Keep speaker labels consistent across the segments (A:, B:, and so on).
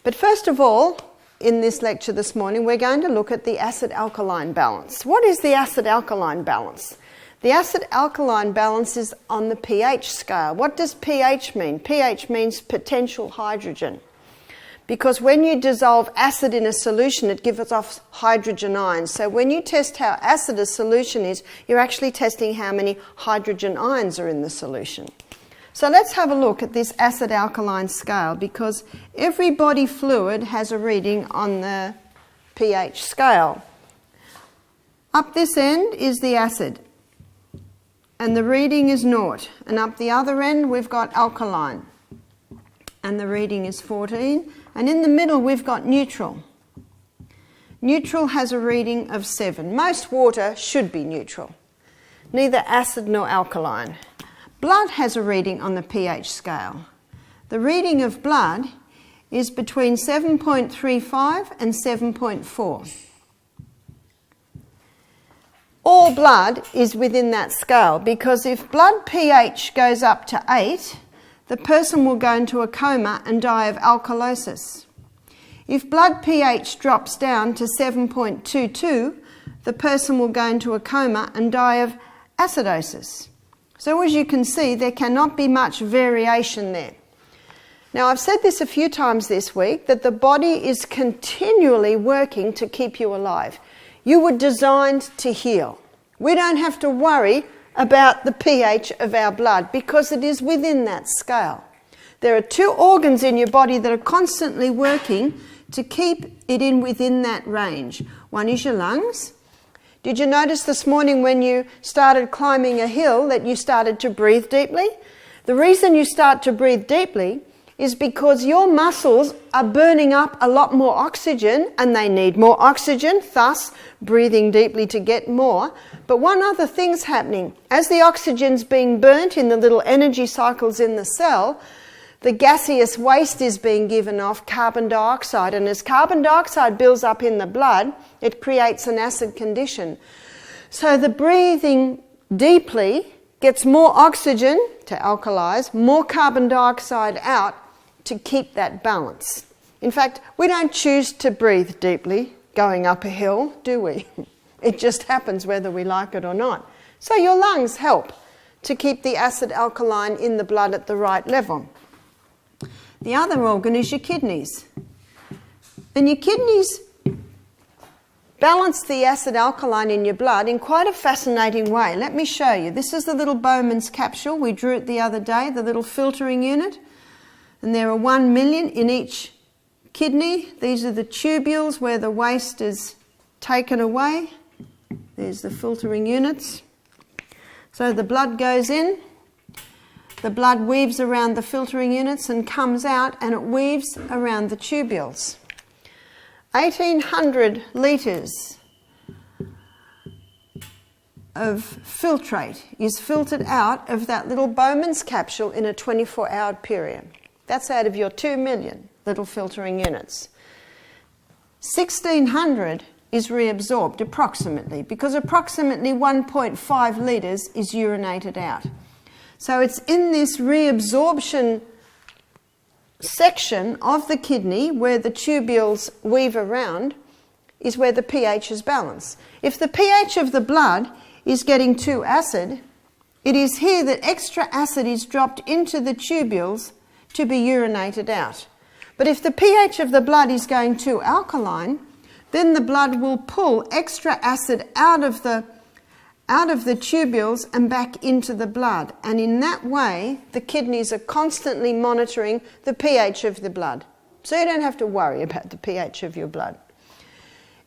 A: But first of all, in this lecture this morning, we're going to look at the acid-alkaline balance. What is the acid-alkaline balance? The acid-alkaline balance is on the pH scale. What does pH mean? pH means potential hydrogen. Because when you dissolve acid in a solution, it gives off hydrogen ions. So when you test how acid a solution is, you're actually testing how many hydrogen ions are in the solution. So let's have a look at this acid-alkaline scale, because every body fluid has a reading on the pH scale. Up this end is the acid, and the reading is 0. And up the other end we've got alkaline, and the reading is 14. And in the middle we've got neutral. Neutral has a reading of 7. Most water should be neutral, neither acid nor alkaline. Blood has a reading on the pH scale. The reading of blood is between 7.35 and 7.4. All blood is within that scale, because if blood pH goes up to 8, the person will go into a coma and die of alkalosis. If blood pH drops down to 7.22, the person will go into a coma and die of acidosis. So as you can see, there cannot be much variation there. Now, I've said this a few times this week, that the body is continually working to keep you alive. You were designed to heal. We don't have to worry about the pH of our blood, because it is within that scale. There are 2 organs in your body that are constantly working to keep it within that range. One is your lungs. Did you notice this morning when you started climbing a hill that you started to breathe deeply? The reason you start to breathe deeply is because your muscles are burning up a lot more oxygen, and they need more oxygen, thus breathing deeply to get more. But one other thing's happening. As the oxygen's being burnt in the little energy cycles in the cell, the gaseous waste is being given off, carbon dioxide, and as carbon dioxide builds up in the blood, it creates an acid condition. So the breathing deeply gets more oxygen to alkalize, more carbon dioxide out to keep that balance. In fact, we don't choose to breathe deeply going up a hill, do we? It just happens whether we like it or not. So your lungs help to keep the acid-alkaline in the blood at the right level. The other organ is your kidneys. And your kidneys balance the acid-alkaline in your blood in quite a fascinating way. Let me show you. This is the little Bowman's capsule. We drew it the other day, the little filtering unit. And there are 1 million in each kidney. These are the tubules where the waste is taken away. There's the filtering units. So the blood goes in. The blood weaves around the filtering units and comes out, and it weaves around the tubules. 1,800 litres of filtrate is filtered out of that little Bowman's capsule in a 24-hour period. That's out of your 2 million little filtering units. 1,600 is reabsorbed approximately, because approximately 1.5 litres is urinated out. So it's in this reabsorption section of the kidney where the tubules weave around is where the pH is balanced. If the pH of the blood is getting too acid, it is here that extra acid is dropped into the tubules to be urinated out. But if the pH of the blood is going too alkaline, then the blood will pull extra acid out of the tubules and back into the blood. And in that way, the kidneys are constantly monitoring the pH of the blood. So you don't have to worry about the pH of your blood.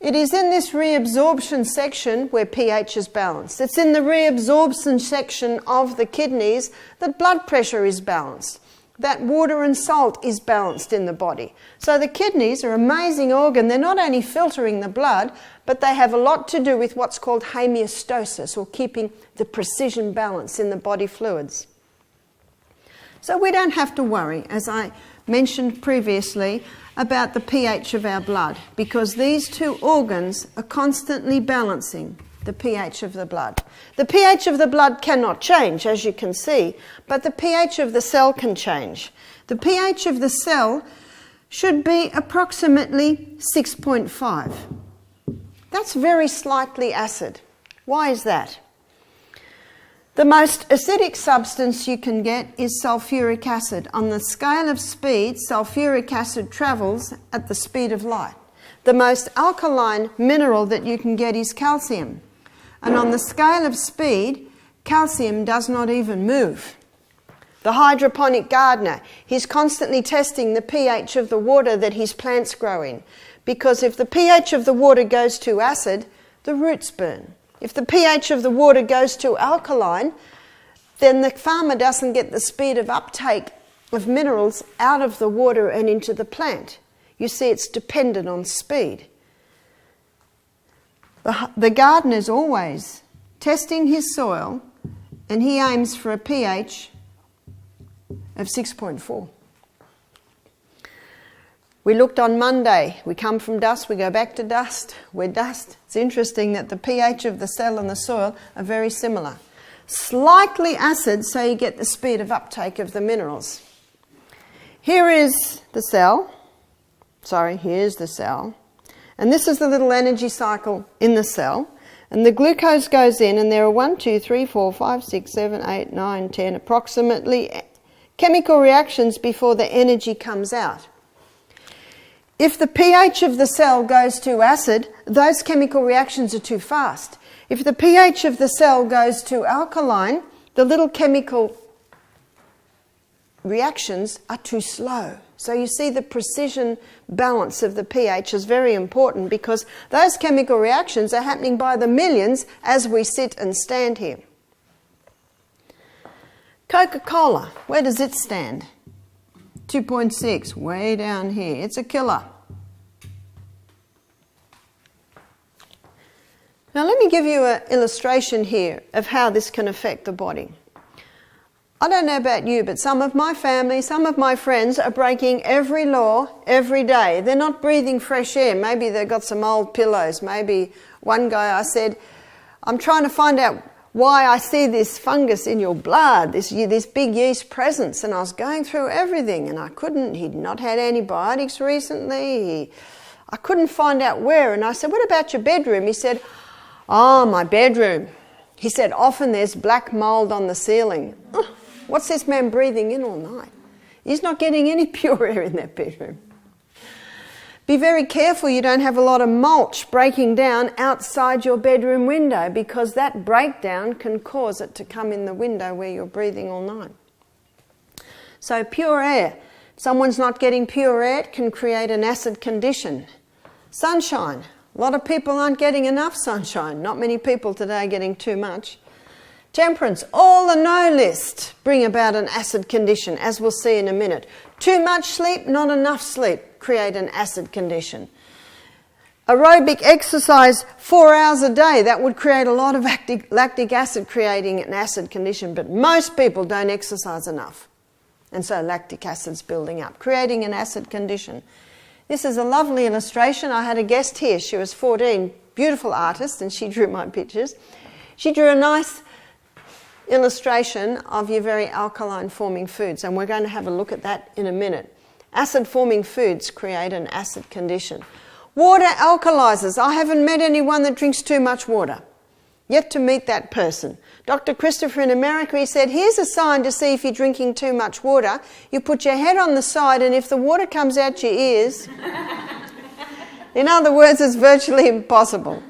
A: It is in this reabsorption section where pH is balanced. It's in the reabsorption section of the kidneys that blood pressure is balanced, that water and salt is balanced in the body. So the kidneys are an amazing organ. They're not only filtering the blood, but they have a lot to do with what's called homeostasis, or keeping the precision balance in the body fluids. So we don't have to worry, as I mentioned previously, about the pH of our blood, because these 2 organs are constantly balancing the pH of the blood. The pH of the blood cannot change, as you can see, but the pH of the cell can change. The pH of the cell should be approximately 6.5. That's very slightly acid. Why is that? The most acidic substance you can get is sulfuric acid. On the scale of speed, sulfuric acid travels at the speed of light. The most alkaline mineral that you can get is calcium. And on the scale of speed, calcium does not even move. The hydroponic gardener, he's constantly testing the pH of the water that his plants grow in. Because if the pH of the water goes too acid, the roots burn. If the pH of the water goes too alkaline, then the farmer doesn't get the speed of uptake of minerals out of the water and into the plant. You see, it's dependent on speed. The gardener's always testing his soil, and he aims for a pH of 6.4. We looked on Monday. We come from dust, we go back to dust. We're dust. It's interesting that the pH of the cell and the soil are very similar. Slightly acid, so you get the speed of uptake of the minerals. Here is the cell. Sorry, here's the cell. And this is the little energy cycle in the cell. And the glucose goes in, and there are 1, 2, 3, 4, 5, 6, 7, 8, 9, 10, approximately chemical reactions before the energy comes out. If the pH of the cell goes too acid, those chemical reactions are too fast. If the pH of the cell goes too alkaline, the little chemical reactions are too slow. So you see, the precision balance of the pH is very important, because those chemical reactions are happening by the millions as we sit and stand here. Coca-Cola, where does it stand? 2.6, way down here. It's a killer. Now let me give you an illustration here of how this can affect the body. I don't know about you, but some of my family, some of my friends are breaking every law every day. They're not breathing fresh air. Maybe they've got some old pillows. Maybe one guy, I said, I'm trying to find out why I see this fungus in your blood, this big yeast presence. And I was going through everything and I couldn't. He'd not had antibiotics recently. I couldn't find out where. And I said, what about your bedroom? He said, oh, my bedroom. He said, often there's black mould on the ceiling. Oh, what's this man breathing in all night? He's not getting any pure air in that bedroom. Be very careful you don't have a lot of mulch breaking down outside your bedroom window, because that breakdown can cause it to come in the window where you're breathing all night. So pure air. If someone's not getting pure air, it can create an acid condition. Sunshine. A lot of people aren't getting enough sunshine. Not many people today are getting too much. Temperance, all the no list bring about an acid condition, as we'll see in a minute. Too much sleep, not enough sleep, create an acid condition. Aerobic exercise 4 hours a day, that would create a lot of lactic acid, creating an acid condition, but most people don't exercise enough. And so lactic acid's building up, creating an acid condition. This is a lovely illustration. I had a guest here. She was 14, beautiful artist, and she drew my pictures. She drew a nice illustration of your very alkaline forming foods, and we're going to have a look at that in a minute. Acid forming foods create an acid condition. Water alkalizes. I haven't met anyone that drinks too much water. Yet to meet that person. Dr. Christopher in America, he said, here's a sign to see if you're drinking too much water. You put your head on the side, and if the water comes out your ears, in other words, it's virtually impossible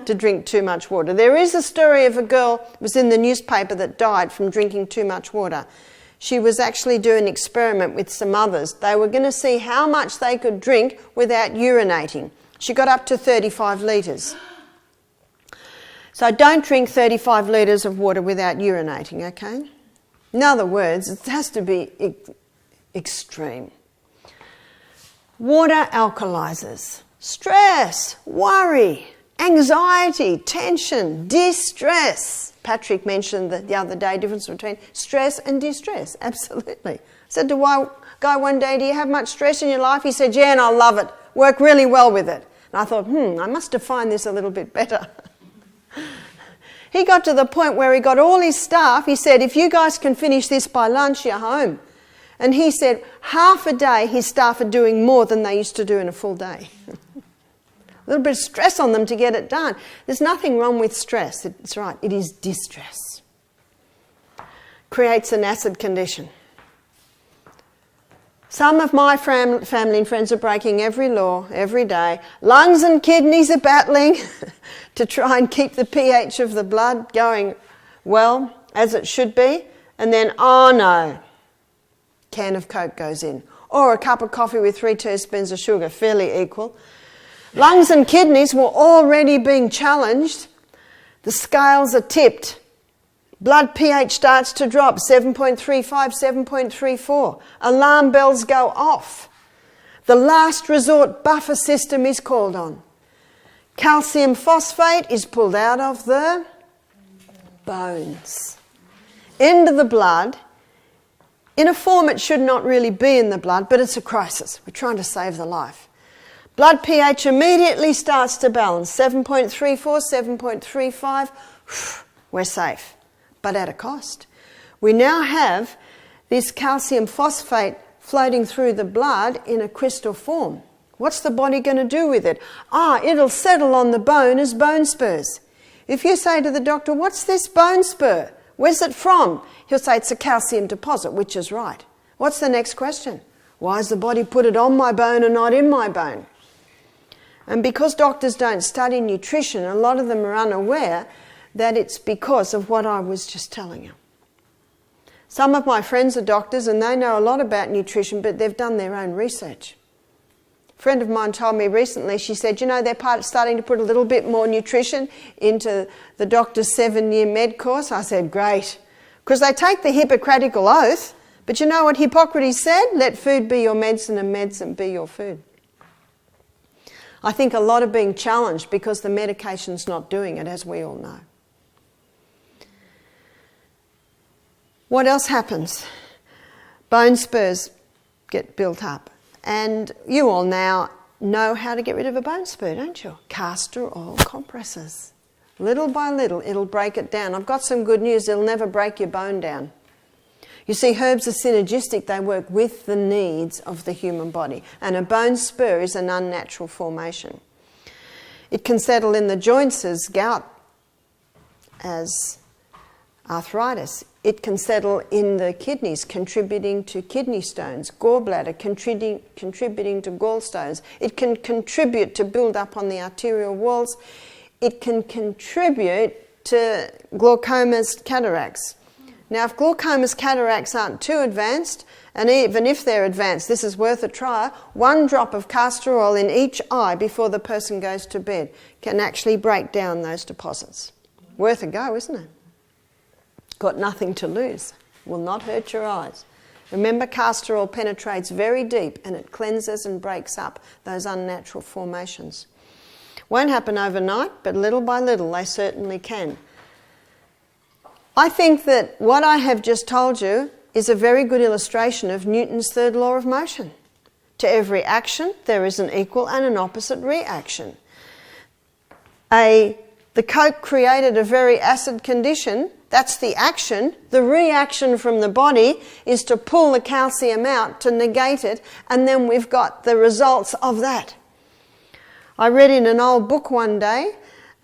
A: to drink too much water. There is a story of a girl who was in the newspaper that died from drinking too much water. She was actually doing an experiment with some others. They were going to see how much they could drink without urinating. She got up to 35 litres. So don't drink 35 litres of water without urinating, okay? In other words, it has to be extreme. Water alkalizes. Stress, worry, anxiety, tension, distress. Patrick mentioned the other day, difference between stress and distress. Absolutely. I said to a guy one day, do you have much stress in your life? He said, yeah, and I love it. Work really well with it. And I thought, I must define this a little bit better. He got to the point where he got all his staff. He said, if you guys can finish this by lunch, you're home. And he said half a day his staff are doing more than they used to do in a full day. A little bit of stress on them to get it done. There's nothing wrong with stress. It's right. It is distress. Creates an acid condition. Some of my family and friends are breaking every law every day. Lungs and kidneys are battling to try and keep the pH of the blood going well, as it should be. And then, oh no, can of Coke goes in. Or a cup of coffee with 3 teaspoons of sugar, fairly equal. Lungs and kidneys were already being challenged. The scales are tipped. Blood pH starts to drop, 7.35, 7.34. Alarm bells go off. The last resort buffer system is called on. Calcium phosphate is pulled out of the bones into the blood in a form it should not really be in the blood, but it's a crisis. We're trying to save the life. Blood pH immediately starts to balance, 7.34, 7.35, we're safe, but at a cost. We now have this calcium phosphate floating through the blood in a crystal form. What's the body going to do with it? It'll settle on the bone as bone spurs. If you say to the doctor, what's this bone spur? Where's it from? He'll say it's a calcium deposit, which is right. What's the next question? Why has the body put it on my bone and not in my bone? And because doctors don't study nutrition, a lot of them are unaware that it's because of what I was just telling you. Some of my friends are doctors and they know a lot about nutrition, but they've done their own research. A friend of mine told me recently, she said, they're starting to put a little bit more nutrition into the doctor's 7-year med course. I said, great. Because they take the Hippocratical oath, but you know what Hippocrates said? Let food be your medicine and medicine be your food. I think a lot are being challenged because the medication's not doing it, as we all know. What else happens? Bone spurs get built up. And you all now know how to get rid of a bone spur, don't you? Castor oil compresses. Little by little, it'll break it down. I've got some good news. It'll never break your bone down. You see, herbs are synergistic. They work with the needs of the human body. And a bone spur is an unnatural formation. It can settle in the joints as gout, as arthritis. It can settle in the kidneys, contributing to kidney stones, gallbladder, contributing to gallstones. It can contribute to build up on the arterial walls. It can contribute to glaucomas, cataracts. Now, if glaucomas, cataracts aren't too advanced, and even if they're advanced, this is worth a try, 1 drop of castor oil in each eye before the person goes to bed can actually break down those deposits. Worth a go, isn't it? Got nothing to lose. Will not hurt your eyes. Remember, castor oil penetrates very deep and it cleanses and breaks up those unnatural formations. Won't happen overnight, but little by little they certainly can. I think that what I have just told you is a very good illustration of Newton's third law of motion. To every action, there is an equal and an opposite reaction. The Coke created a very acid condition. That's the action. The reaction from the body is to pull the calcium out, to negate it, and then we've got the results of that. I read in an old book one day,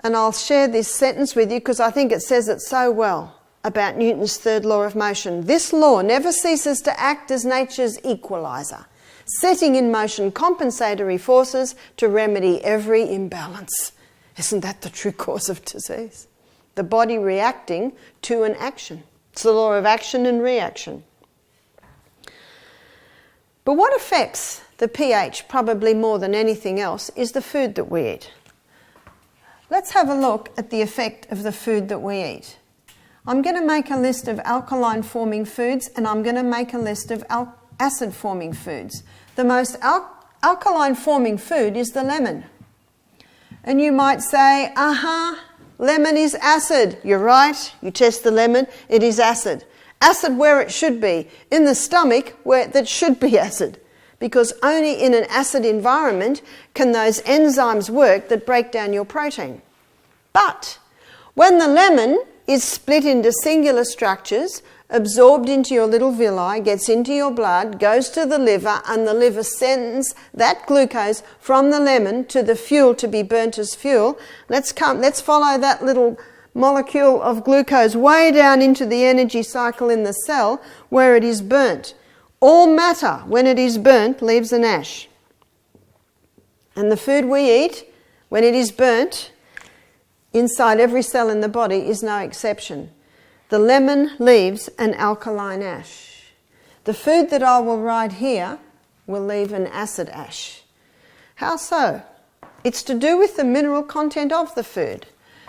A: and I'll share this sentence with you because I think it says it so well about Newton's third law of motion. This law never ceases to act as nature's equalizer, setting in motion compensatory forces to remedy every imbalance. Isn't that the true cause of disease? The body reacting to an action. It's the law of action and reaction. But what affects the pH probably more than anything else is the food that we eat. Let's have a look at the effect of the food that we eat. I'm going to make a list of alkaline forming foods and I'm going to make a list of acid forming foods. The most alkaline forming food is the lemon. And you might say, lemon is acid. You're right. You test the lemon, it is acid. Acid where it should be, in the stomach where that should be acid. Because only in an acid environment can those enzymes work that break down your protein. But when the lemon is split into singular structures, absorbed into your little villi, gets into your blood, goes to the liver, and the liver sends that glucose from the lemon to the fuel to be burnt as fuel. Let's follow that little molecule of glucose way down into the energy cycle in the cell where it is burnt. All matter, when it is burnt, leaves an ash. And the food we eat, when it is burnt, inside every cell in the body is no exception. The lemon leaves an alkaline ash. The food that I will write here will leave an acid ash. How so? It's to do with the mineral content of the food.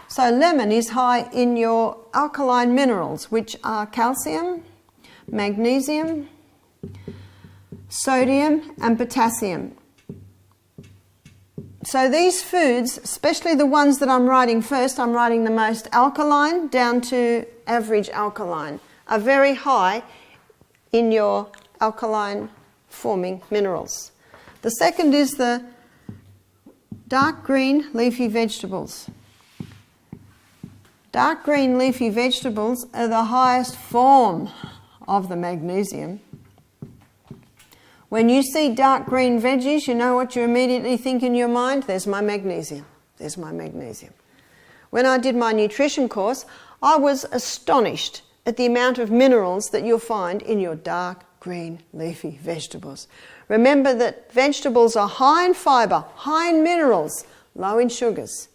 A: So lemon is high in your alkaline minerals, which are calcium, magnesium, sodium and potassium. So these foods, especially the ones that I'm writing first, I'm writing the most alkaline down to average alkaline, are very high in your alkaline forming minerals. The second is the dark green leafy vegetables. Dark green leafy vegetables are the highest form of the magnesium. When you see dark green veggies, you know what you immediately think in your mind? There's my magnesium. There's my magnesium. When I did my nutrition course, I was astonished at the amount of minerals that you'll find in your dark green leafy vegetables. Remember that vegetables are high in fibre, high in minerals, low in sugars.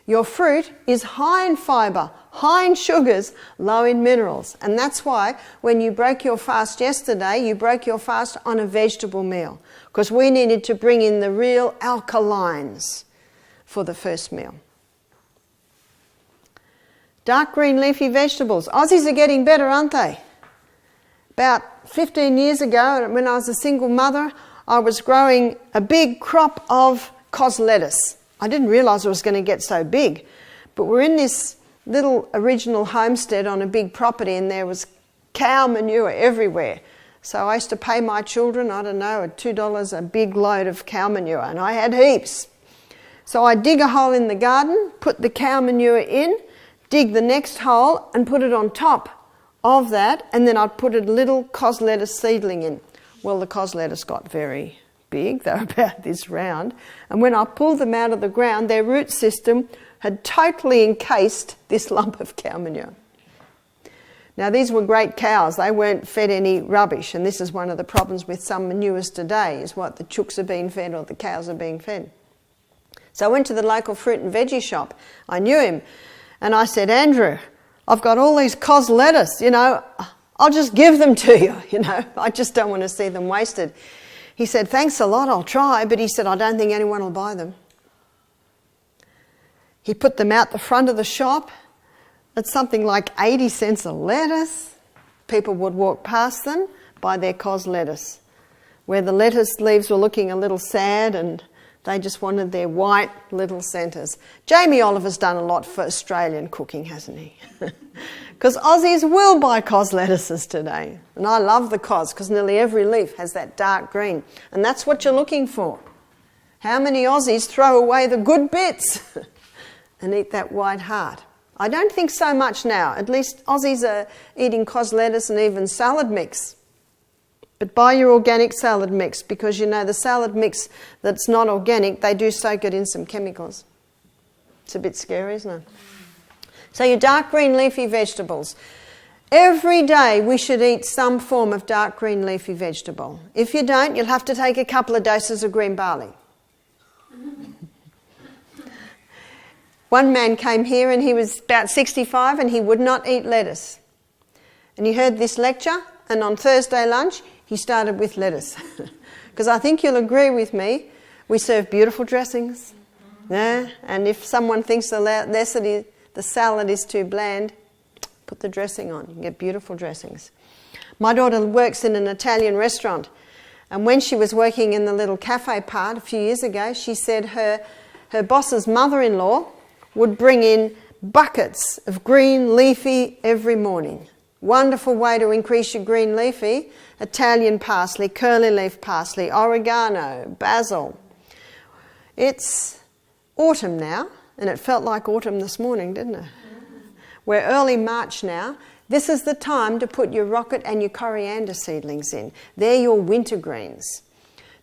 A: Your fruit is high in fibre, high in sugars, low in minerals. And that's why when you broke your fast yesterday, you broke your fast on a vegetable meal, because we needed to bring in the real alkalines for the first meal. Dark green leafy vegetables. Aussies are getting better, aren't they? About 15 years ago, when I was a single mother, I was growing a big crop of cos lettuce. I didn't realise it was going to get so big, but we're in this little original homestead on a big property and there was cow manure everywhere. So I used to pay my children, I don't know, $2 a big load of cow manure, and I had heaps. So I'd dig a hole in the garden, put the cow manure in, dig the next hole and put it on top of that, and then I'd put a little cos lettuce seedling in. Well, the cos lettuce got very big, they were about this round, and when I pulled them out of the ground, their root system had totally encased this lump of cow manure. Now these were great cows, they weren't fed any rubbish, and this is one of the problems with some manures today, is what the chooks are being fed or the cows are being fed. So I went to the local fruit and veggie shop, I knew him, and I said, Andrew, I've got all these cos lettuce, I'll just give them to you, I just don't want to see them wasted. He said, thanks a lot, I'll try, but he said, I don't think anyone will buy them. He put them out the front of the shop at something like 80 cents a lettuce. People would walk past them, buy their cos lettuce, where the lettuce leaves were looking a little sad and they just wanted their white little centres. Jamie Oliver's done a lot for Australian cooking, hasn't he? Because Aussies will buy cos lettuces today. And I love the cos because nearly every leaf has that dark green. And that's what you're looking for. How many Aussies throw away the good bits and eat that white heart? I don't think so much now. At least Aussies are eating cos lettuce and even salad mix. But buy your organic salad mix, because the salad mix that's not organic, they do soak it in some chemicals. It's a bit scary, isn't it? So your dark green leafy vegetables. Every day we should eat some form of dark green leafy vegetable. If you don't, you'll have to take a couple of doses of green barley. One man came here and he was about 65 and he would not eat lettuce. And he heard this lecture, and on Thursday lunch he started with lettuce. Because I think you'll agree with me, we serve beautiful dressings. Yeah? And if someone thinks the salad is too bland, put the dressing on. You can get beautiful dressings. My daughter works in an Italian restaurant, and when she was working in the little cafe part a few years ago, she said her boss's mother-in-law would bring in buckets of green leafy every morning. Wonderful way to increase your green leafy: Italian parsley, curly leaf parsley, oregano, basil. It's autumn now, and it felt like autumn this morning, didn't it? We're early March now, This is the time to put your rocket and your coriander seedlings in. They're your winter greens.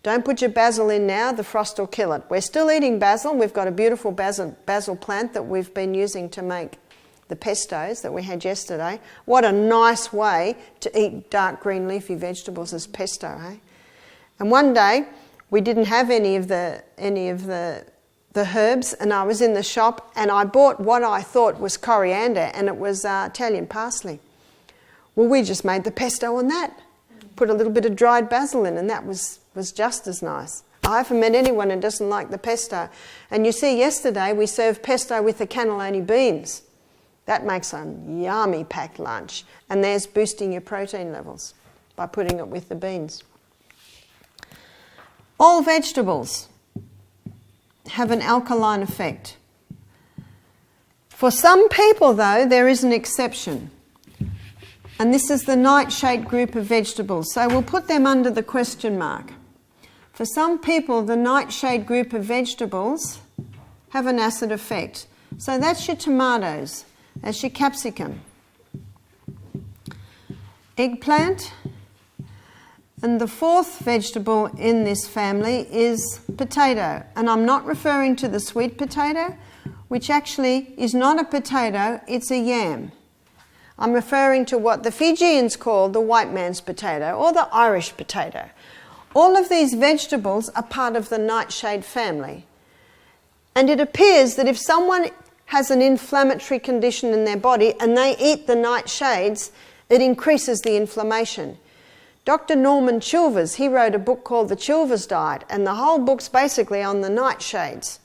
A: Don't put your basil in now, the frost will kill it. We're still eating basil. We've got a beautiful basil plant that we've been using to make the pestos that we had yesterday. What a nice way to eat dark green leafy vegetables as pesto, eh? And one day we didn't have any of the herbs, and I was in the shop and I bought what I thought was coriander, and it was Italian parsley. Well, we just made the pesto on that. Put a little bit of dried basil in, and that was just as nice. I haven't met anyone who doesn't like the pesto. And you see, yesterday we served pesto with the cannelloni beans. That makes a yummy packed lunch. And there's boosting your protein levels by putting it with the beans. All vegetables have an alkaline effect. For some people, though, there is an exception. And this is the nightshade group of vegetables. So we'll put them under the question mark. For some people, the nightshade group of vegetables have an acid effect. So that's your tomatoes, that's your capsicum, eggplant, and the fourth vegetable in this family is potato. And I'm not referring to the sweet potato, which actually is not a potato, it's a yam. I'm referring to what the Fijians call the white man's potato or the Irish potato. All of these vegetables are part of the nightshade family. And it appears that if someone has an inflammatory condition in their body and they eat the nightshades, it increases the inflammation. Dr. Norman Chilvers, he wrote a book called The Chilvers Diet, and the whole book's basically on the nightshades.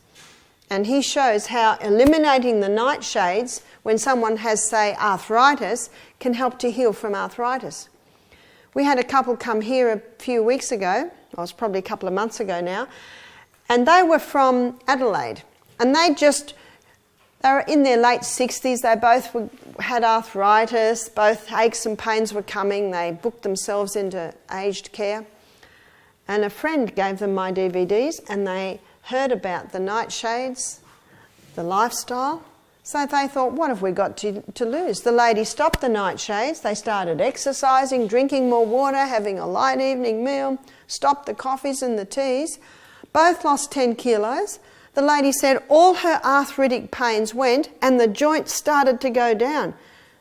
A: And he shows how eliminating the nightshades when someone has, say, arthritis, can help to heal from arthritis. We had a couple come here a few weeks ago, or it was probably a couple of months ago now, and they were from Adelaide. And they were in their late 60s, they both had arthritis, both aches and pains were coming, they booked themselves into aged care. And a friend gave them my DVDs and they heard about the nightshades, the lifestyle. So they thought, what have we got to lose? The lady stopped the nightshades, they started exercising, drinking more water, having a light evening meal, stopped the coffees and the teas, both lost 10 kilos. The lady said all her arthritic pains went and the joints started to go down.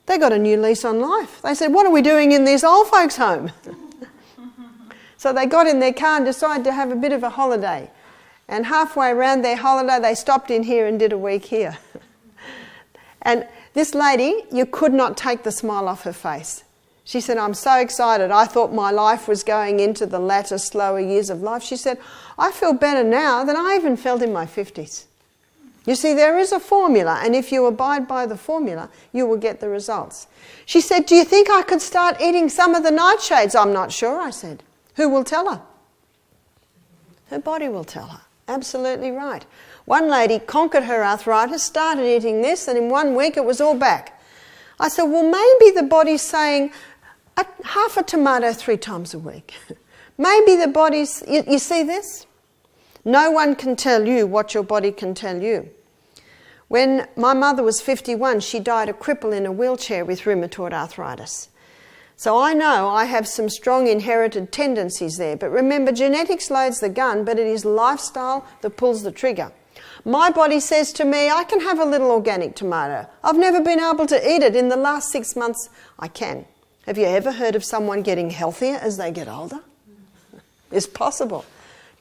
A: They got a new lease on life. They said, what are we doing in this old folks' home? So they got in their car and decided to have a bit of a holiday. And halfway around their holiday, they stopped in here and did a week here. And this lady, you could not take the smile off her face. She said, I'm so excited. I thought my life was going into the latter, slower years of life. She said, I feel better now than I even felt in my 50s. You see, there is a formula, and if you abide by the formula, you will get the results. She said, do you think I could start eating some of the nightshades? I'm not sure, I said. Who will tell her? Her body will tell her. Absolutely right. One lady conquered her arthritis, started eating this, and in 1 week it was all back. I said, well, maybe the body's saying half a tomato 3 times a week. Maybe the body's... You see this? No one can tell you what your body can tell you. When my mother was 51, she died a cripple in a wheelchair with rheumatoid arthritis. So I know I have some strong inherited tendencies there. But remember, genetics loads the gun, but it is lifestyle that pulls the trigger. My body says to me, I can have a little organic tomato. I've never been able to eat it. In the last 6 months, I can. Have you ever heard of someone getting healthier as they get older? It's possible.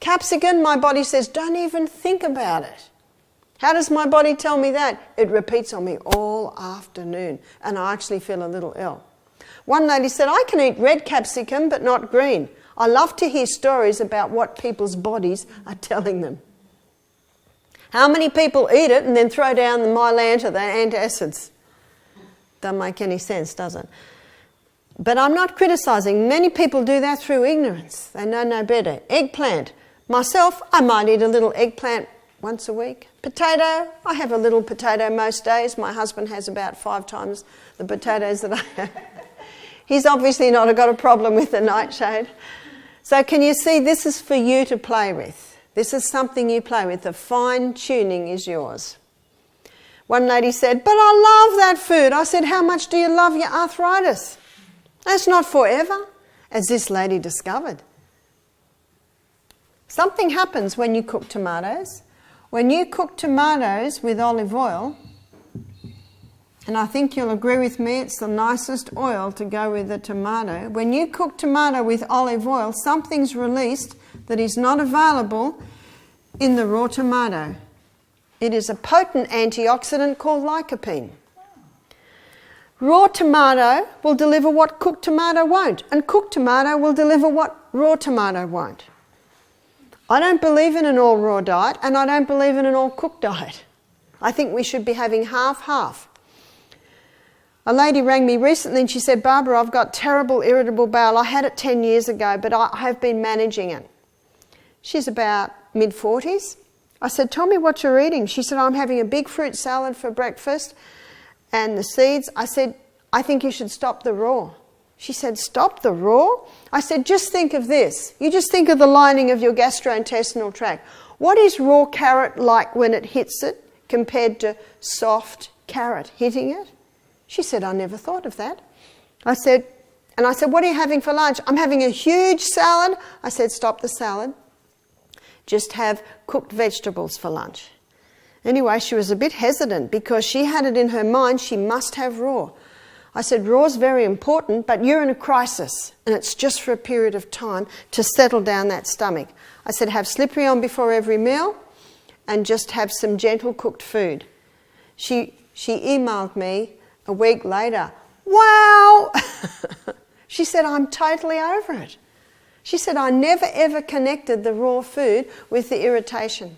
A: Capsicum, my body says, don't even think about it. How does my body tell me that? It repeats on me all afternoon, and I actually feel a little ill. One lady said, I can eat red capsicum, but not green. I love to hear stories about what people's bodies are telling them. How many people eat it and then throw down the Mylanta, the antacids? Doesn't make any sense, does it? But I'm not criticising. Many people do that through ignorance. They know no better. Eggplant. Myself, I might eat a little eggplant once a week. Potato, I have a little potato most days. My husband has about 5 times the potatoes that I have. He's obviously not got a problem with the nightshade. So can you see, this is for you to play with. This is something you play with. The fine tuning is yours. One lady said, but I love that food. I said, how much do you love your arthritis? That's not forever, as this lady discovered. Something happens when you cook tomatoes. When you cook tomatoes with olive oil, and I think you'll agree with me, it's the nicest oil to go with the tomato. When you cook tomato with olive oil, something's released that is not available in the raw tomato. It is a potent antioxidant called lycopene. Raw tomato will deliver what cooked tomato won't, and cooked tomato will deliver what raw tomato won't. I don't believe in an all-raw diet, and I don't believe in an all-cooked diet. I think we should be having half-half. A lady rang me recently and she said, Barbara, I've got terrible irritable bowel. I had it 10 years ago, but I have been managing it. She's about mid-40s. I said, tell me what you're eating. She said, I'm having a big fruit salad for breakfast and the seeds. I said, I think you should stop the raw. She said, stop the raw? I said, just think of this. You just think of the lining of your gastrointestinal tract. What is raw carrot like when it hits it compared to soft carrot hitting it? She said, I never thought of that. I said, what are you having for lunch? I'm having a huge salad. I said, stop the salad. Just have cooked vegetables for lunch. Anyway, she was a bit hesitant because she had it in her mind she must have raw. I said, raw's very important, but you're in a crisis and it's just for a period of time to settle down that stomach. I said, have slippery on before every meal and just have some gentle cooked food. She emailed me a week later, wow! She said, I'm totally over it. She said, I never ever connected the raw food with the irritation.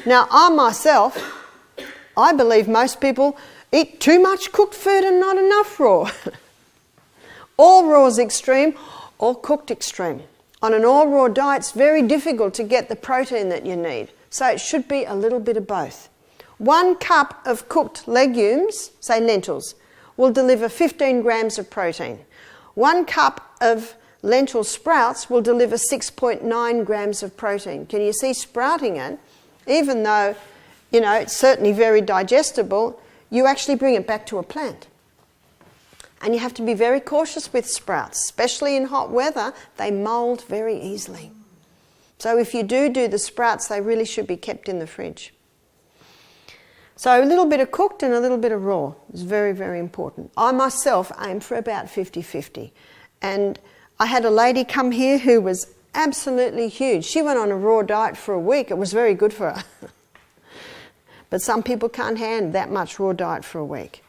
A: Now, I believe most people eat too much cooked food and not enough raw. All raw is extreme, all cooked extreme. On an all raw diet, it's very difficult to get the protein that you need. So it should be a little bit of both. 1 cup of cooked legumes, say lentils, will deliver 15 grams of protein. 1 cup of lentil sprouts will deliver 6.9 grams of protein. Can you see sprouting it? Even though, it's certainly very digestible, you actually bring it back to a plant. And you have to be very cautious with sprouts, especially in hot weather. They mould very easily. So if you do the sprouts, they really should be kept in the fridge. So a little bit of cooked and a little bit of raw is very, very important. I myself aim for about 50-50. And I had a lady come here who was absolutely huge. She went on a raw diet for a week. It was very good for her. But some people can't handle that much raw diet for a week.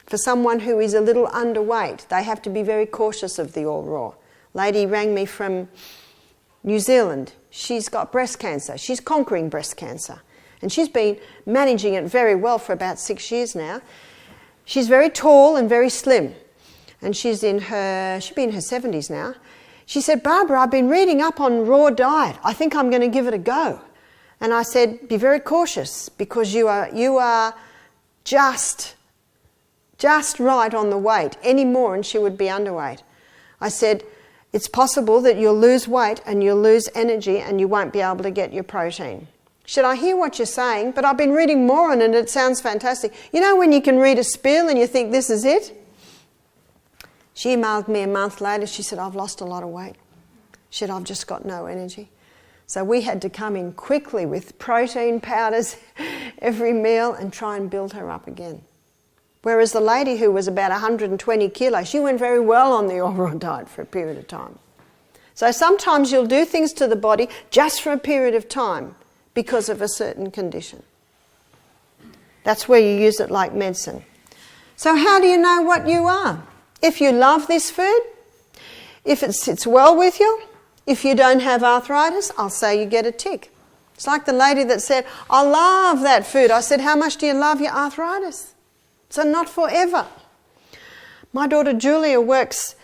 A: For someone who is a little underweight, they have to be very cautious of the all raw. Lady rang me from New Zealand. She's got breast cancer. She's conquering breast cancer. And she's been managing it very well for about 6 years now. She's very tall and very slim. And she'll be in her 70s now. She said, Barbara, I've been reading up on raw diet. I think I'm going to give it a go. And I said, be very cautious because you are just right on the weight. Any more and she would be underweight. I said, it's possible that you'll lose weight and you'll lose energy and you won't be able to get your protein. Should I hear what you're saying? But I've been reading more on it and it sounds fantastic. You know when you can read a spiel and you think this is it? She emailed me a month later. She said, I've lost a lot of weight. She said, I've just got no energy. So we had to come in quickly with protein powders every meal and try and build her up again. Whereas the lady who was about 120 kilos, she went very well on the all-raw diet for a period of time. So sometimes you'll do things to the body just for a period of time because of a certain condition. That's where you use it like medicine. So how do you know what you are? If you love this food, if it sits well with you, if you don't have arthritis, I'll say you get a tick. It's like the lady that said, I love that food. I said, how much do you love your arthritis? So not forever. My daughter Julia works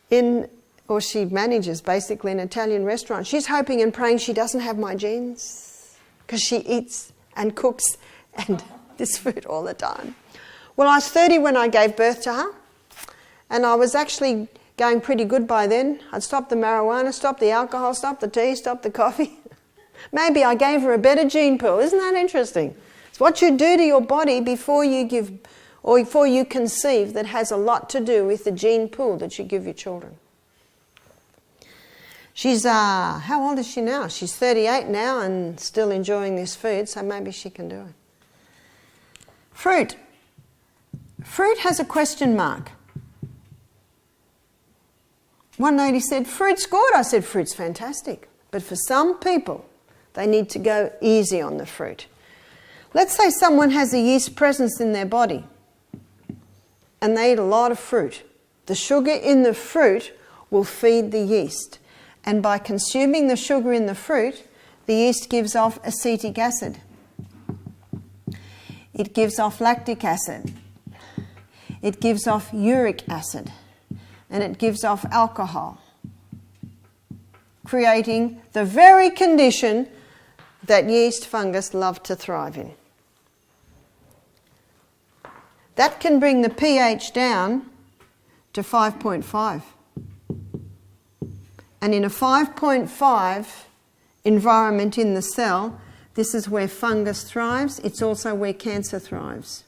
A: she manages basically an Italian restaurant. She's hoping and praying she doesn't have my genes because she eats and cooks and this food all the time. Well, I was 30 when I gave birth to her and I was actually going pretty good by then. I'd stopped the marijuana, stopped the alcohol, stopped the tea, stopped the coffee. Maybe I gave her a better gene pool. Isn't that interesting? It's what you do to your body before you give or before you conceive that has a lot to do with the gene pool that you give your children. She's, how old is she now? She's 38 now and still enjoying this food, so maybe she can do it. Fruit. Fruit has a question mark. One lady said, fruit's good. I said, fruit's fantastic. But for some people, they need to go easy on the fruit. Let's say someone has a yeast presence in their body and they eat a lot of fruit. The sugar in the fruit will feed the yeast. And by consuming the sugar in the fruit, the yeast gives off acetic acid. It gives off lactic acid. It gives off uric acid. And it gives off alcohol, creating the very condition that yeast fungus love to thrive in. That can bring the pH down to 5.5. And in a 5.5 environment in the cell, this is where fungus thrives. It's also where cancer thrives.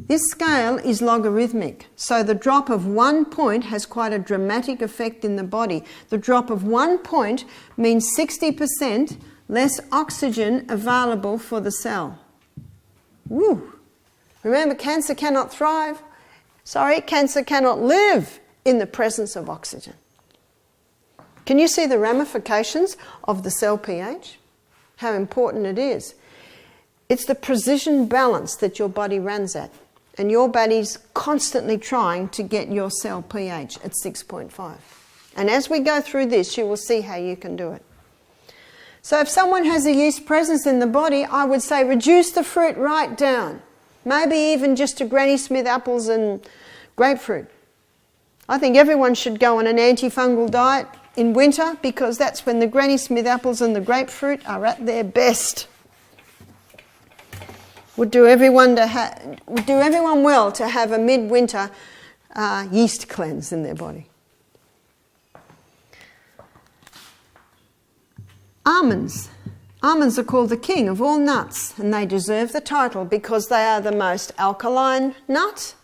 A: This scale is logarithmic, so the drop of 1 point has quite a dramatic effect in the body. The drop of 1 point means 60% less oxygen available for the cell. Woo! Remember, cancer cannot thrive. Cancer cannot live in the presence of oxygen. Can you see the ramifications of the cell pH? How important it is. It's the precision balance that your body runs at. And your body's constantly trying to get your cell pH at 6.5. And as we go through this, you will see how you can do it. So if someone has a yeast presence in the body, I would say reduce the fruit right down. Maybe even just to Granny Smith apples and grapefruit. I think everyone should go on an antifungal diet in winter because that's when the Granny Smith apples and the grapefruit are at their best. Would do everyone well to have a midwinter yeast cleanse in their body. Almonds. Almonds are called the king of all nuts, and they deserve the title because they are the most alkaline nut.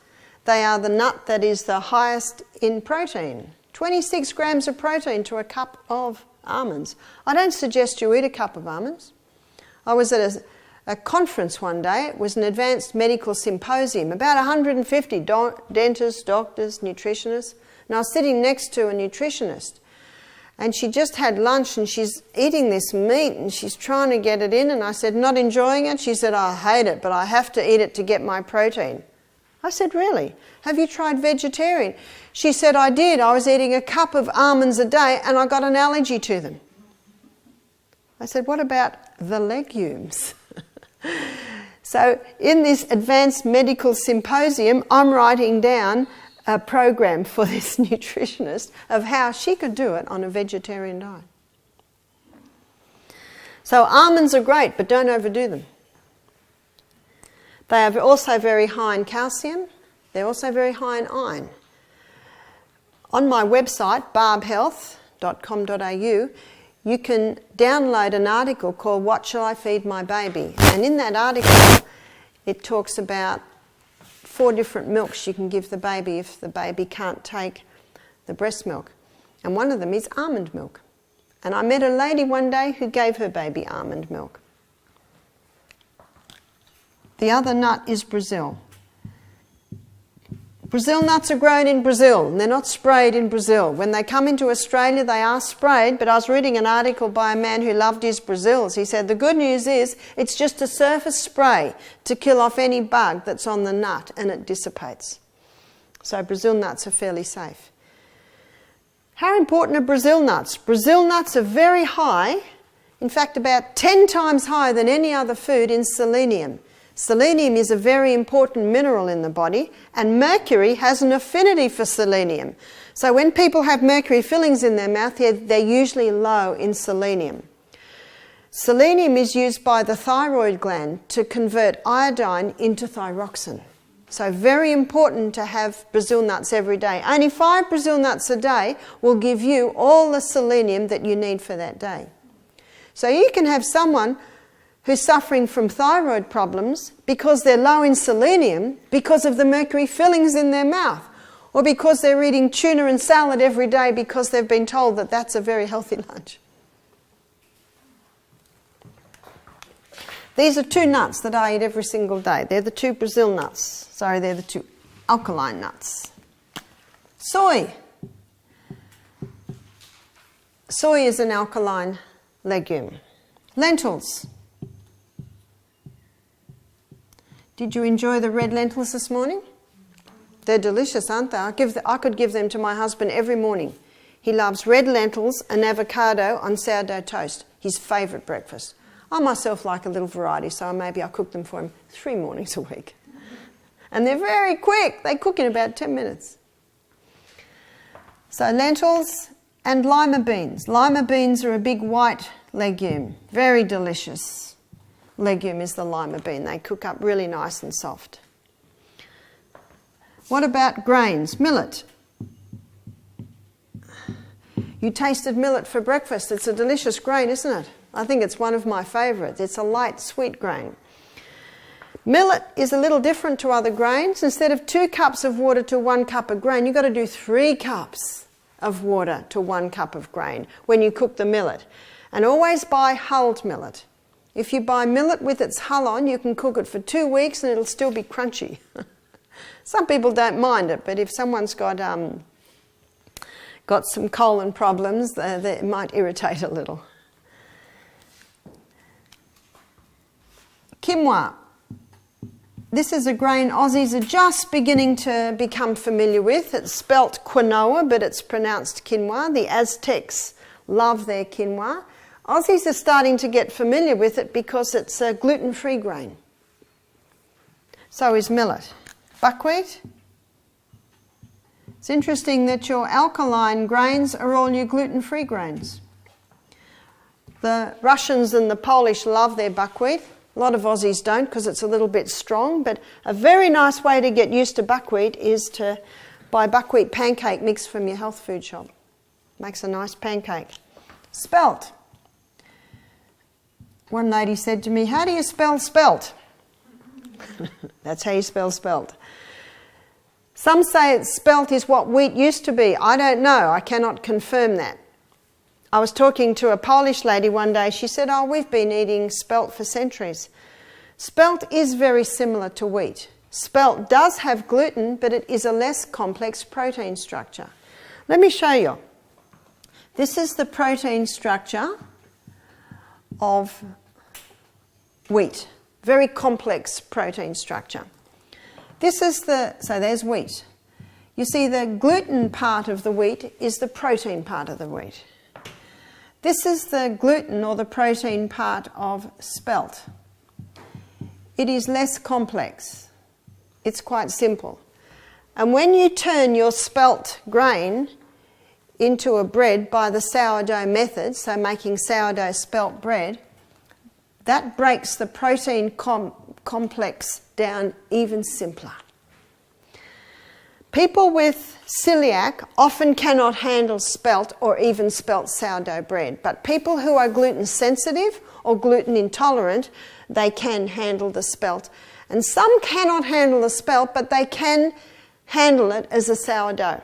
A: They are the nut that is the highest in protein. 26 grams of protein to a cup of almonds. I don't suggest you eat a cup of almonds. I was at a conference one day. It was an advanced medical symposium, about 150 dentists, doctors, nutritionists, and I was sitting next to a nutritionist, and she just had lunch and she's eating this meat and she's trying to get it in, and I said, not enjoying it? She said, I hate it, but I have to eat it to get my protein. I said, really? Have you tried vegetarian? She said, I did. I was eating a cup of almonds a day and I got an allergy to them. I said, what about the legumes? So in this advanced medical symposium, I'm writing down a program for this nutritionist of how she could do it on a vegetarian diet. So almonds are great, but don't overdo them. They are also very high in calcium. They're also very high in iron. On my website, barbhealth.com.au, you can download an article called What Shall I Feed My Baby? And in that article, it talks about 4 different milks you can give the baby if the baby can't take the breast milk. And one of them is almond milk. And I met a lady one day who gave her baby almond milk. The other nut is Brazil. Brazil nuts are grown in Brazil, and they're not sprayed in Brazil. When they come into Australia, they are sprayed, but I was reading an article by a man who loved his Brazils. He said, the good news is it's just a surface spray to kill off any bug that's on the nut, and it dissipates. So Brazil nuts are fairly safe. How important are Brazil nuts? Brazil nuts are very high, in fact about 10 times higher than any other food, in selenium. Selenium is a very important mineral in the body, and mercury has an affinity for selenium. So when people have mercury fillings in their mouth, they're usually low in selenium. Selenium is used by the thyroid gland to convert iodine into thyroxine. So very important to have Brazil nuts every day. Only 5 Brazil nuts a day will give you all the selenium that you need for that day. So you can have someone who's suffering from thyroid problems because they're low in selenium because of the mercury fillings in their mouth, or because they're eating tuna and salad every day because they've been told that that's a very healthy lunch. These are 2 nuts that I eat every single day. They're the 2 Brazil nuts. Sorry, they're the 2 alkaline nuts. Soy. Soy is an alkaline legume. Lentils. Did you enjoy the red lentils this morning? They're delicious, aren't they? I could give them to my husband every morning. He loves red lentils and avocado on sourdough toast. His favourite breakfast. I myself like a little variety, so maybe I'll cook them for him 3 mornings a week. And they're very quick. They cook in about 10 minutes. So lentils and lima beans. Lima beans are a big white legume. Very delicious legume is the lima bean. They cook up really nice and soft. What about grains? Millet. You tasted millet for breakfast. It's a delicious grain, isn't it? I think it's one of my favourites. It's a light, sweet grain. Millet is a little different to other grains. Instead of 2 cups of water to 1 cup of grain, you've got to do 3 cups of water to 1 cup of grain when you cook the millet. And always buy hulled millet. If you buy millet with its hull on, you can cook it for 2 weeks and it'll still be crunchy. Some people don't mind it, but if someone's got some colon problems, it might irritate a little. Quinoa. This is a grain Aussies are just beginning to become familiar with. It's spelt quinoa, but it's pronounced quinoa. The Aztecs love their quinoa. Aussies are starting to get familiar with it because it's a gluten-free grain. So is millet. Buckwheat. It's interesting that your alkaline grains are all your gluten-free grains. The Russians and the Polish love their buckwheat. A lot of Aussies don't because it's a little bit strong, but a very nice way to get used to buckwheat is to buy buckwheat pancake mix from your health food shop. Makes a nice pancake. Spelt. One lady said to me, "How do you spell spelt?" That's how you spell spelt. Some say spelt is what wheat used to be. I don't know. I cannot confirm that. I was talking to a Polish lady one day. She said, "Oh, we've been eating spelt for centuries." Spelt is very similar to wheat. Spelt does have gluten, but it is a less complex protein structure. Let me show you. This is the protein structure of wheat. Very complex protein structure. So there's wheat. You see the gluten part of the wheat is the protein part of the wheat. This is the gluten or the protein part of spelt. It is less complex. It's quite simple. And when you turn your spelt grain into a bread by the sourdough method, so making sourdough spelt bread, that breaks the protein complex down even simpler. People with celiac often cannot handle spelt or even spelt sourdough bread, but people who are gluten sensitive or gluten intolerant, they can handle the spelt. And some cannot handle the spelt, but they can handle it as a sourdough.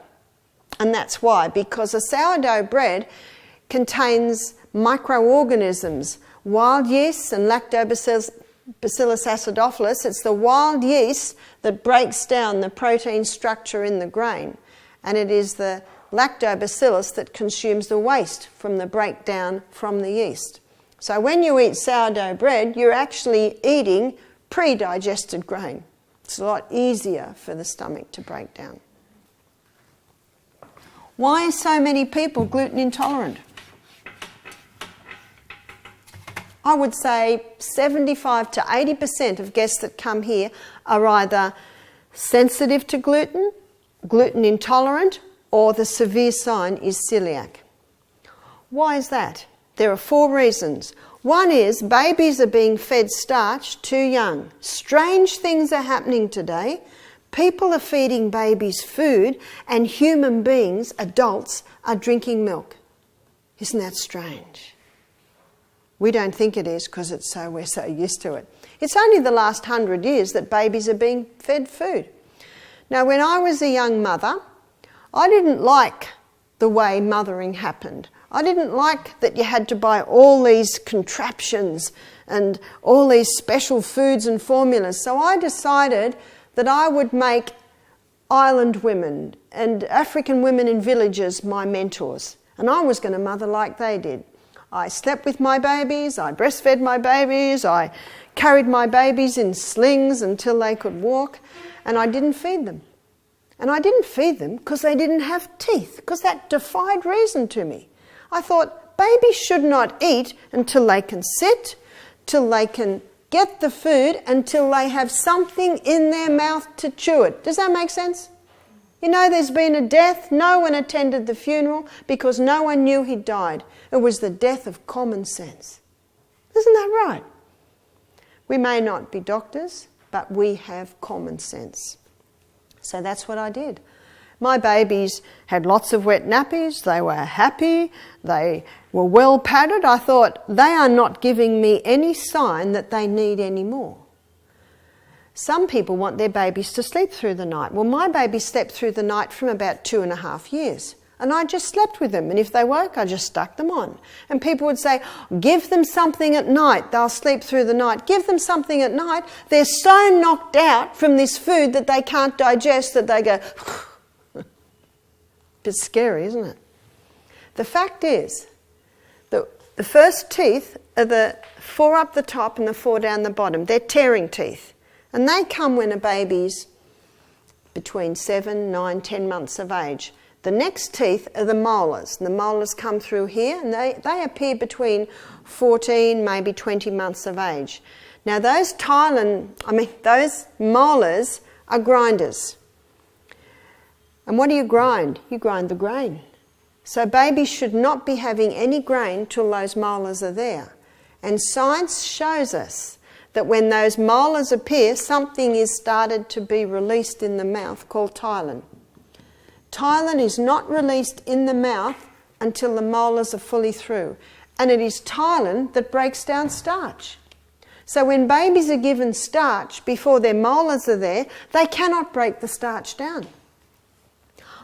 A: And that's why, because a sourdough bread contains microorganisms, wild yeast and Lactobacillus acidophilus. It's the wild yeast that breaks down the protein structure in the grain, and it is the Lactobacillus that consumes the waste from the breakdown from the yeast. So when you eat sourdough bread, you're actually eating pre-digested grain. It's a lot easier for the stomach to break down. Why are so many people gluten intolerant? I would say 75 to 80% of guests that come here are either sensitive to gluten, gluten intolerant, or the severe sign is celiac. Why is that? There are 4 reasons. One is babies are being fed starch too young. Strange things are happening today. People are feeding babies food and human beings, adults, are drinking milk. Isn't that strange? We don't think it is because we're so used to it. It's only the last 100 years that babies are being fed food. Now, when I was a young mother, I didn't like the way mothering happened. I didn't like that you had to buy all these contraptions and all these special foods and formulas. So I decided that I would make island women and African women in villages my mentors. And I was going to mother like they did. I slept with my babies, I breastfed my babies, I carried my babies in slings until they could walk, and I didn't feed them. And I didn't feed them because they didn't have teeth, because that defied reason to me. I thought babies should not eat until they can sit, till they can get the food, until they have something in their mouth to chew it. Does that make sense? You know, there's been a death, no one attended the funeral because no one knew he'd died. It was the death of common sense. Isn't that right? We may not be doctors, but we have common sense. So that's what I did. My babies had lots of wet nappies, they were happy, they were well padded. I thought, they are not giving me any sign that they need any more. Some people want their babies to sleep through the night. Well, my baby slept through the night from about 2.5 years. And I just slept with them. And if they woke, I just stuck them on. And people would say, give them something at night. They'll sleep through the night. Give them something at night. They're so knocked out from this food that they can't digest that they go, bit scary, isn't it? The fact is that the first teeth are the 4 up the top and the 4 down the bottom. They're tearing teeth. And they come when a baby's between 7, 9, 10 months of age. The next teeth are the molars. The molars come through here and they appear between 14, maybe 20 months of age. Now those molars are grinders. And what do you grind? You grind the grain. So babies should not be having any grain till those molars are there. And science shows us that when those molars appear, something is started to be released in the mouth called Alkaline. Alkaline is not released in the mouth until the molars are fully through. And it is Alkaline that breaks down starch. So when babies are given starch before their molars are there, they cannot break the starch down.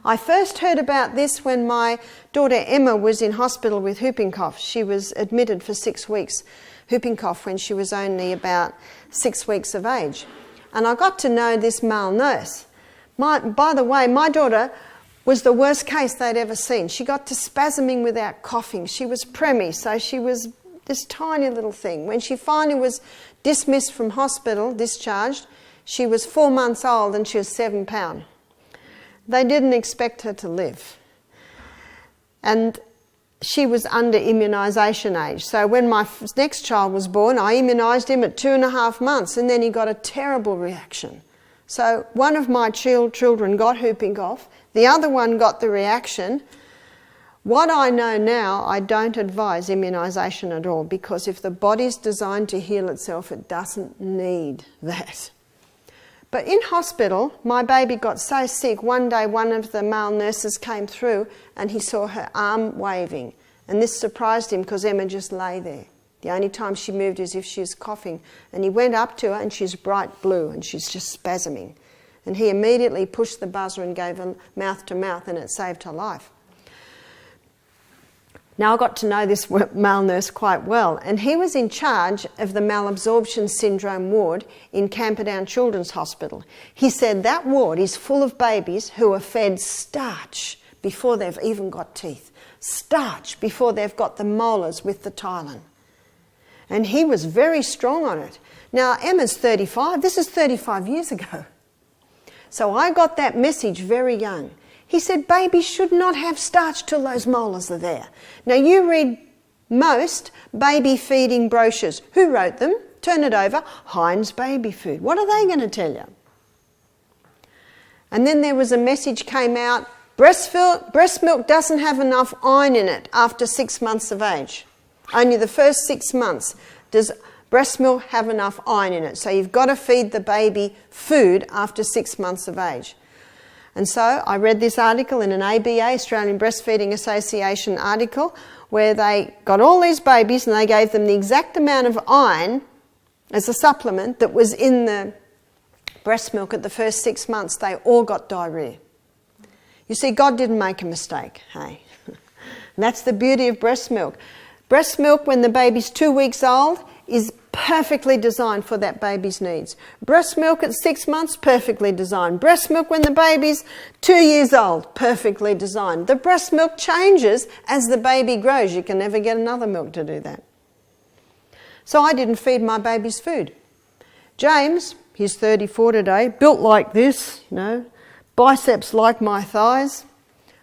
A: I first heard about this when my daughter Emma was in hospital with whooping cough. She was admitted for 6 weeks whooping cough when she was only about 6 weeks of age. And I got to know this male nurse. By the way, my daughter was the worst case they'd ever seen. She got to spasming without coughing. She was preemie, so she was this tiny little thing. When she finally was dismissed from hospital, discharged, she was 4 months old and she was 7 pounds. They didn't expect her to live. And she was under immunisation age. So when my next child was born, I immunised him at 2.5 months, and then he got a terrible reaction. So one of my children got whooping cough, the other one got the reaction. What I know now, I don't advise immunisation at all, because if the body's designed to heal itself, it doesn't need that. But in hospital, my baby got so sick, one day one of the male nurses came through and he saw her arm waving. And this surprised him because Emma just lay there. The only time she moved is if she was coughing. And he went up to her and she's bright blue and she's just spasming. And he immediately pushed the buzzer and gave her mouth to mouth, and it saved her life. Now I got to know this male nurse quite well, and he was in charge of the malabsorption syndrome ward in Camperdown Children's Hospital. He said that ward is full of babies who are fed starch before they've even got teeth. Starch before they've got the molars with the Alkaline. And he was very strong on it. Now Emma's 35, this is 35 years ago. So I got that message very young. He said babies should not have starch till those molars are there. Now you read most baby feeding brochures. Who wrote them? Turn it over. Heinz Baby Food. What are they going to tell you? And then there was a message came out, breast milk doesn't have enough iron in it after 6 months of age. Only the first 6 months does breast milk have enough iron in it. So you've got to feed the baby food after 6 months of age. And so I read this article in an ABA, Australian Breastfeeding Association article, where they got all these babies and they gave them the exact amount of iron as a supplement that was in the breast milk at the first 6 months. They all got diarrhoea. You see, God didn't make a mistake, hey? And that's the beauty of breast milk. Breast milk, when the baby's 2 weeks old, is perfectly designed for that baby's needs. Breast milk at 6 months, perfectly designed. Breast milk when the baby's 2 years old, perfectly designed. The breast milk changes as the baby grows. You can never get another milk to do that. So I didn't feed my babies food. James, he's 34 today, built like this, you know, biceps like my thighs,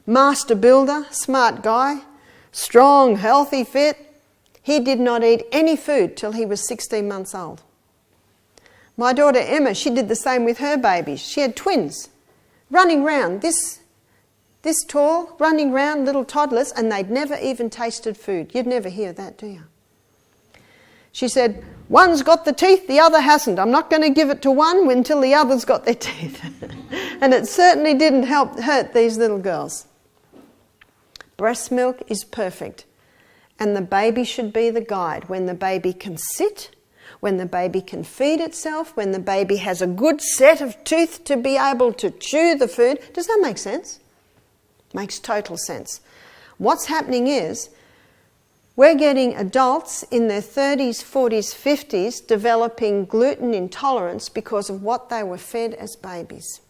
A: master builder, smart guy, strong, healthy, fit. He did not eat any food till he was 16 months old. My daughter Emma, she did the same with her babies. She had twins, running round, this tall, running round, little toddlers, and they'd never even tasted food. You'd never hear that, do you? She said, one's got the teeth, the other hasn't. I'm not going to give it to one until the other's got their teeth. And it certainly didn't hurt these little girls. Breast milk is perfect. And the baby should be the guide. When the baby can sit, when the baby can feed itself, when the baby has a good set of teeth to be able to chew the food. Does that make sense? Makes total sense. What's happening is we're getting adults in their 30s, 40s, 50s developing gluten intolerance because of what they were fed as babies.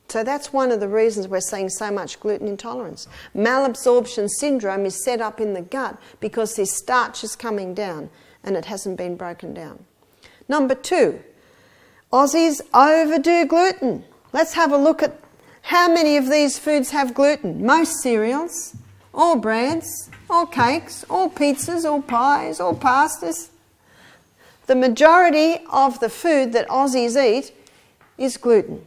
A: So that's one of the reasons we're seeing so much gluten intolerance. Malabsorption syndrome is set up in the gut because this starch is coming down and it hasn't been broken down. Number 2, Aussies overdo gluten. Let's have a look at how many of these foods have gluten. Most cereals, all breads, all cakes, all pizzas, all pies, all pastas. The majority of the food that Aussies eat is gluten.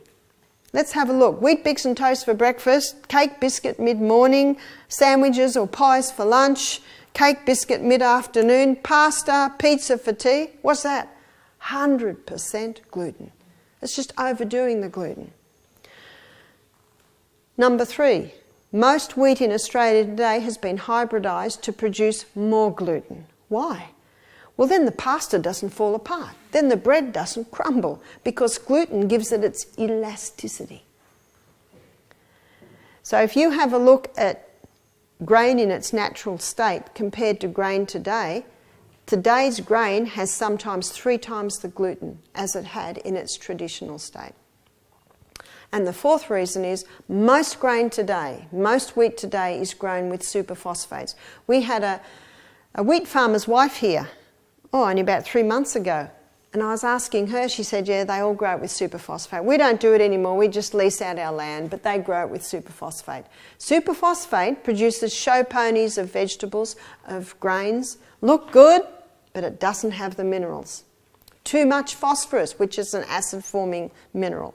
A: Let's have a look. Wheat bix and toast for breakfast, cake biscuit mid-morning, sandwiches or pies for lunch, cake biscuit mid-afternoon, pasta, pizza for tea. What's that? 100% gluten. It's just overdoing the gluten. Number 3, most wheat in Australia today has been hybridised to produce more gluten. Why? Well, then the pasta doesn't fall apart. Then the bread doesn't crumble because gluten gives it its elasticity. So if you have a look at grain in its natural state compared to grain today, today's grain has sometimes 3 times the gluten as it had in its traditional state. And the 4th reason is most grain today, most wheat today is grown with superphosphates. We had a wheat farmer's wife here, only about 3 months ago. And I was asking her, she said, yeah, they all grow it with superphosphate. We don't do it anymore, we just lease out our land, but they grow it with superphosphate. Superphosphate produces show ponies of vegetables, of grains, look good, but it doesn't have the minerals. Too much phosphorus, which is an acid-forming mineral.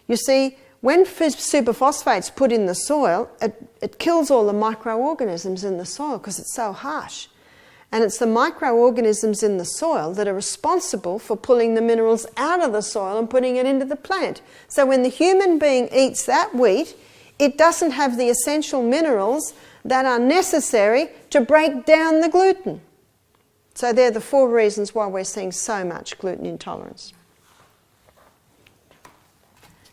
A: You see, when superphosphate's put in the soil, it kills all the microorganisms in the soil because it's so harsh. And it's the microorganisms in the soil that are responsible for pulling the minerals out of the soil and putting it into the plant. So when the human being eats that wheat, it doesn't have the essential minerals that are necessary to break down the gluten. So they're the 4 reasons why we're seeing so much gluten intolerance.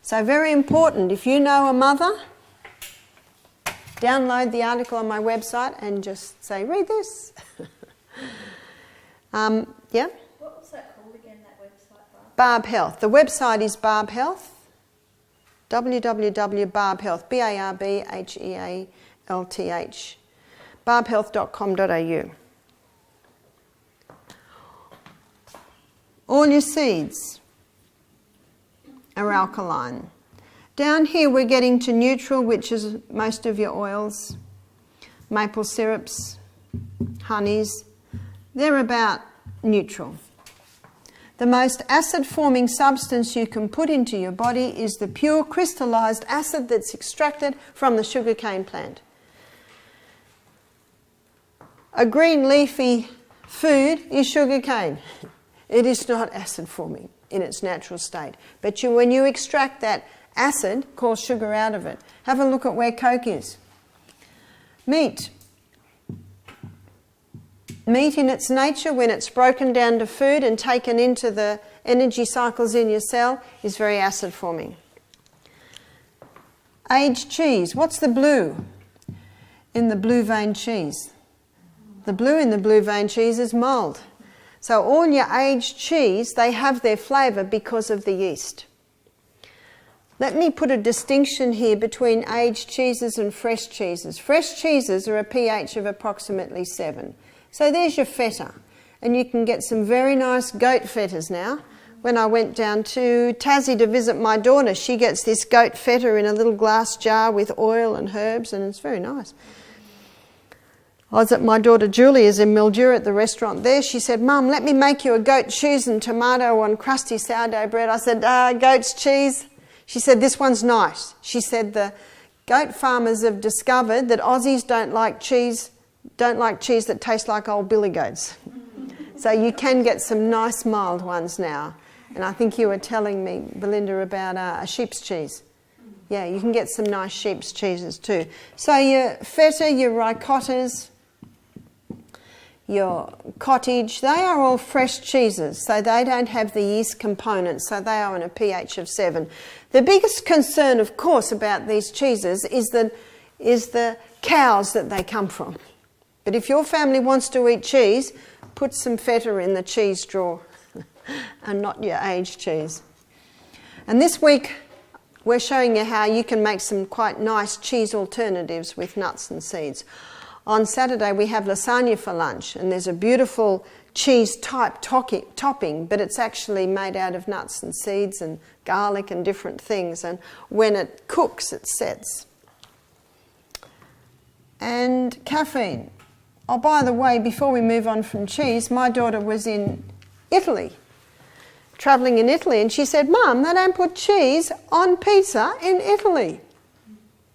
A: So very important, if you know a mother, download the article on my website and just say, read this. Yeah?
B: What was that called again, that website, Barb?
A: Barb Health. The website is Barb Health, www.barbhealth, BARBHEALTH, barbhealth.com.au. All your seeds are alkaline. Down here we're getting to neutral, which is most of your oils, maple syrups, honeys. They're about neutral. The most acid-forming substance you can put into your body is the pure crystallized acid that's extracted from the sugarcane plant. A green leafy food is sugarcane. It is not acid-forming in its natural state. But when you extract that acid called sugar out of it. Have a look at where Coke is. Meat. Meat in its nature, when it's broken down to food and taken into the energy cycles in your cell, is very acid forming. Aged cheese. What's the blue in the blue vein cheese? The blue in the blue vein cheese is mould. So all your aged cheese, they have their flavour because of the yeast. Let me put a distinction here between aged cheeses and fresh cheeses. Fresh cheeses are a pH of approximately 7. So there's your feta. And you can get some very nice goat fetas now. When I went down to Tassie to visit my daughter, she gets this goat feta in a little glass jar with oil and herbs, and it's very nice. I was at my daughter Julia's in Mildura at the restaurant there. She said, "Mum, let me make you a goat cheese and tomato on crusty sourdough bread." I said, "Goat's cheese?" She said, "This one's nice." She said, "The goat farmers have discovered that Aussies don't like cheese that tastes like old billy goats." So you can get some nice mild ones now. And I think you were telling me, Belinda, about a sheep's cheese. Yeah, you can get some nice sheep's cheeses too. So your feta, your ricottas, your cottage, they are all fresh cheeses. So they don't have the yeast component, so they are on a pH of 7. The biggest concern, of course, about these cheeses is the cows that they come from. But if your family wants to eat cheese, put some feta in the cheese drawer and not your aged cheese. And this week we're showing you how you can make some quite nice cheese alternatives with nuts and seeds. On Saturday we have lasagna for lunch, and there's a beautiful cheese type topping, but it's actually made out of nuts and seeds and garlic and different things, and when it cooks it sets. And caffeine. Oh, by the way, before we move on from cheese, my daughter was in Italy, travelling in Italy, and she said, "Mum, they don't put cheese on pizza in Italy.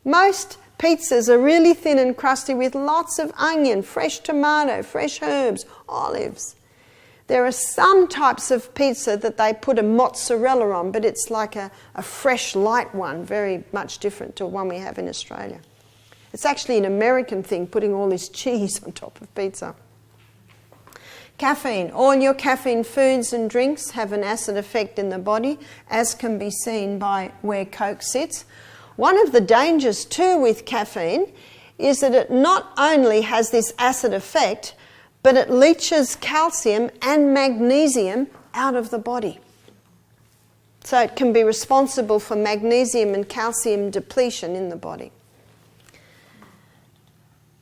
A: Most pizzas are really thin and crusty with lots of onion, fresh tomato, fresh herbs, olives. There are some types of pizza that they put a mozzarella on, but it's like a fresh, light one, very much different to one we have in Australia. It's actually an American thing, putting all this cheese on top of pizza." Caffeine. All your caffeine foods and drinks have an acid effect in the body, as can be seen by where Coke sits. One of the dangers too with caffeine is that it not only has this acid effect, but it leaches calcium and magnesium out of the body. So it can be responsible for magnesium and calcium depletion in the body.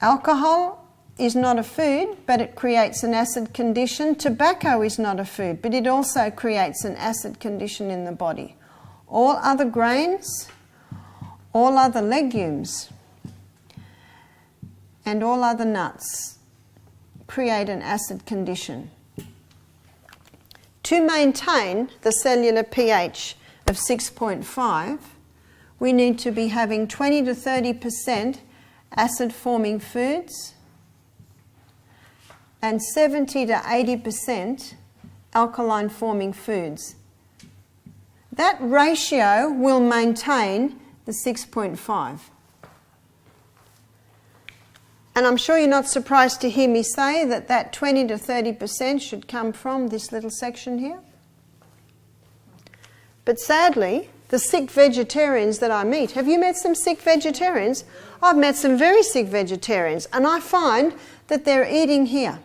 A: Alcohol is not a food, but it creates an acid condition. Tobacco is not a food, but it also creates an acid condition in the body. All other grains, all other legumes, and all other nuts create an acid condition. To maintain the cellular pH of 6.5, we need to be having 20 to 30% acid-forming foods and 70 to 80% alkaline-forming foods. That ratio will maintain the 6.5. And I'm sure you're not surprised to hear me say that 20 to 30% should come from this little section here. But sadly, the sick vegetarians that I meet, have you met some sick vegetarians? I've met some very sick vegetarians, and I find that they're eating here.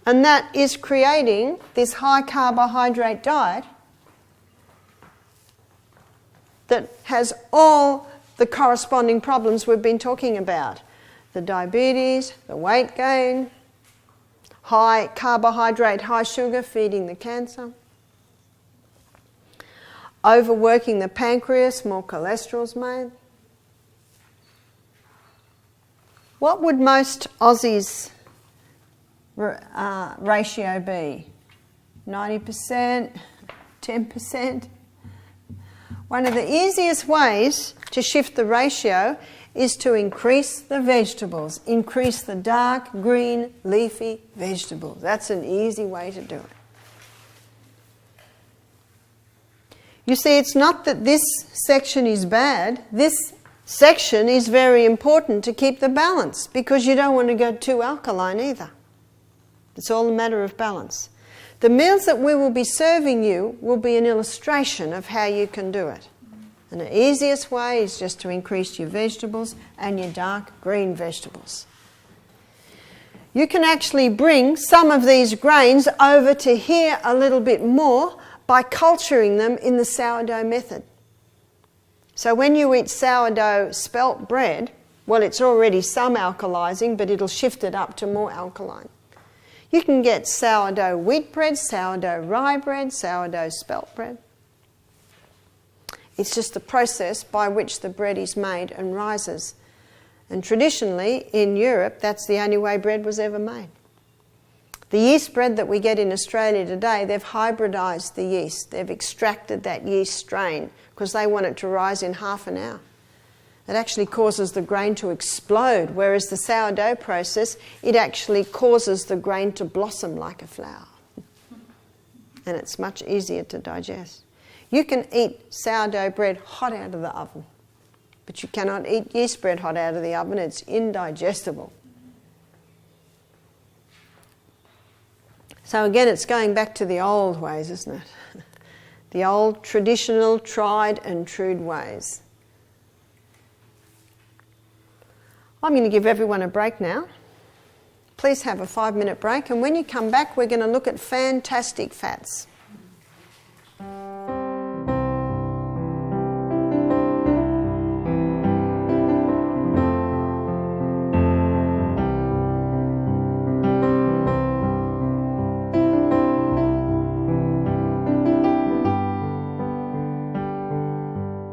A: And that is creating this high carbohydrate diet that has all the corresponding problems we've been talking about. The diabetes, the weight gain, high carbohydrate, high sugar, feeding the cancer. Overworking the pancreas, more cholesterol's made. What would most Aussies' ratio be? 90%, 10%? One of the easiest ways to shift the ratio is to increase the vegetables. Increase the dark, green, leafy vegetables. That's an easy way to do it. You see, it's not that this section is bad. This section is very important to keep the balance, because you don't want to go too alkaline either. It's all a matter of balance. The meals that we will be serving you will be an illustration of how you can do it. And the easiest way is just to increase your vegetables and your dark green vegetables. You can actually bring some of these grains over to here a little bit more by culturing them in the sourdough method. So when you eat sourdough spelt bread, well, it's already some alkalizing, but it'll shift it up to more alkaline. You can get sourdough wheat bread, sourdough rye bread, sourdough spelt bread. It's just the process by which the bread is made and rises. And traditionally, in Europe, that's the only way bread was ever made. The yeast bread that we get in Australia today, they've hybridised the yeast. They've extracted that yeast strain because they want it to rise in half an hour. It actually causes the grain to explode, whereas the sourdough process, it actually causes the grain to blossom like a flower. And it's much easier to digest. You can eat sourdough bread hot out of the oven, but you cannot eat yeast bread hot out of the oven. It's indigestible. So again, it's going back to the old ways, isn't it? The old traditional, tried and true ways. I'm going to give everyone a break now. Please have a 5-minute break, and when you come back, we're going to look at fantastic fats.